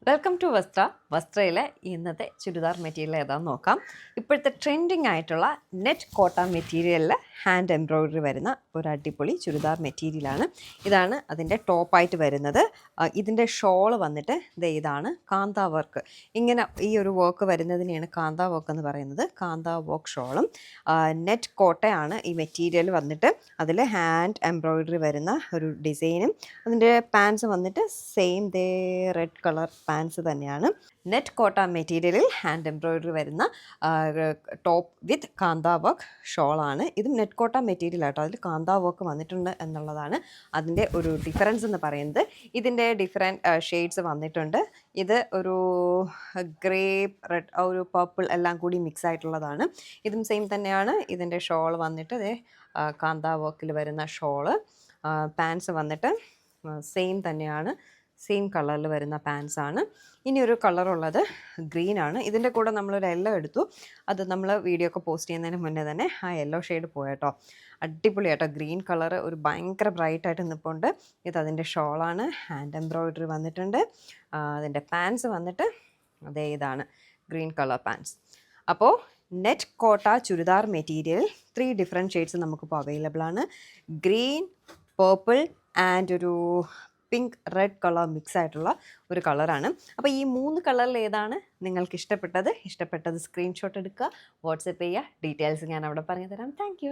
Welcome to വസ്ത്രയിലെ ഇന്നത്തെ churidar material ഏതാണെന്ന് നോക്കാം. ഇപ്പോഴത്തെ ട്രെൻഡിങ് ആയിട്ടുള്ള നെറ്റ് കോട്ട മെറ്റീരിയലിൽ ഹാൻഡ് എംബ്രോയ്ഡറി വരുന്ന ഒരു അടിപൊളി ചുരിദാർ മെറ്റീരിയലാണ്. ഇതാണ് അതിൻ്റെ ടോപ്പായിട്ട് വരുന്നത്. ഇതിൻ്റെ ഷോള് വന്നിട്ട് ഇതാണ് കാന്ത വർക്ക്. ഇങ്ങനെ ഈ ഒരു വർക്ക് വരുന്നതിനെയാണ് കാന്ത വർക്ക് എന്ന് പറയുന്നത്. കാന്ത വർക്ക് ഷോളും നെറ്റ് കോട്ടയാണ് ഈ മെറ്റീരിയൽ വന്നിട്ട്. അതിൽ ഹാൻഡ് എംബ്രോയ്ഡറി വരുന്ന ഒരു ഡിസൈനും അതിൻ്റെ പാൻസ് വന്നിട്ട് സെയിം റെഡ് കളർ പാൻസ് തന്നെയാണ്. നെറ്റ് കോട്ട മെറ്റീരിയലിൽ ഹാൻഡ് എംബ്രോയ്ഡറി വരുന്ന ടോപ്പ് വിത്ത് കാന്ത വർക്ക് ഷോളാണ്. ഇതും നെറ്റ് കോട്ട മെറ്റീരിയൽ ആട്ടോ, അതിൽ കാന്ത വർക്ക് വന്നിട്ടുണ്ട് എന്നുള്ളതാണ് അതിൻ്റെ ഒരു ഡിഫറൻസ് എന്ന് പറയുന്നത്. ഇതിൻ്റെ ഡിഫറെൻറ്റ് ഷെയ്ഡ്സ് വന്നിട്ടുണ്ട്. ഇത് ഒരു ഗ്രേ, റെഡ്, ഒരു പർപ്പിൾ എല്ലാം കൂടി മിക്സ് ആയിട്ടുള്ളതാണ്. ഇതും സെയിം തന്നെയാണ്. ഇതിൻ്റെ ഷോൾ വന്നിട്ട് കാന്ത വർക്കിൽ വരുന്ന ഷോള്. പാൻസ് വന്നിട്ട് സെയിം തന്നെയാണ്, സെയിം കളറിൽ വരുന്ന പാൻസാണ്. ഇനി ഒരു കളറുള്ളത് ഗ്രീനാണ്. ഇതിൻ്റെ കൂടെ നമ്മളൊരു യെല്ലോ എടുത്തു. അത് നമ്മൾ വീഡിയോ ഒക്കെ പോസ്റ്റ് ചെയ്യുന്നതിന് മുന്നേ തന്നെ ആ യെല്ലോ ഷെയ്ഡ് പോയട്ടോ. അടിപൊളിയാട്ടോ, ഗ്രീൻ കളർ ഒരു ഭയങ്കര ബ്രൈറ്റായിട്ട് നിൽപ്പുണ്ട്. ഇത് അതിൻ്റെ ഷോളാണ്. ഹാൻഡ് എംബ്രോയ്ഡറി വന്നിട്ടുണ്ട്. അതിൻ്റെ പാൻസ് വന്നിട്ട് ഇതാണ് ഗ്രീൻ കളർ പാൻസ്. അപ്പോൾ നെറ്റ് കോട്ട ചുരിദാർ മെറ്റീരിയൽ 3 ഡിഫറെൻറ്റ് ഷെയ്ഡ്സ് നമുക്കിപ്പോൾ അവൈലബിൾ ആണ്. ഗ്രീൻ, പേർപ്പിൾ ആൻഡ് ഒരു പിങ്ക്, റെഡ് കളർ മിക്സ് ആയിട്ടുള്ള ഒരു കളറാണ്. അപ്പോൾ ഈ 3 കളറിൽ ഏതാണ് നിങ്ങൾക്ക് ഇഷ്ടപ്പെട്ടത് സ്ക്രീൻഷോട്ട് എടുക്കുക, വാട്സപ്പ് ചെയ്യുക. ഡീറ്റെയിൽസ് ഞാൻ അവിടെ പറഞ്ഞു തരാം. താങ്ക്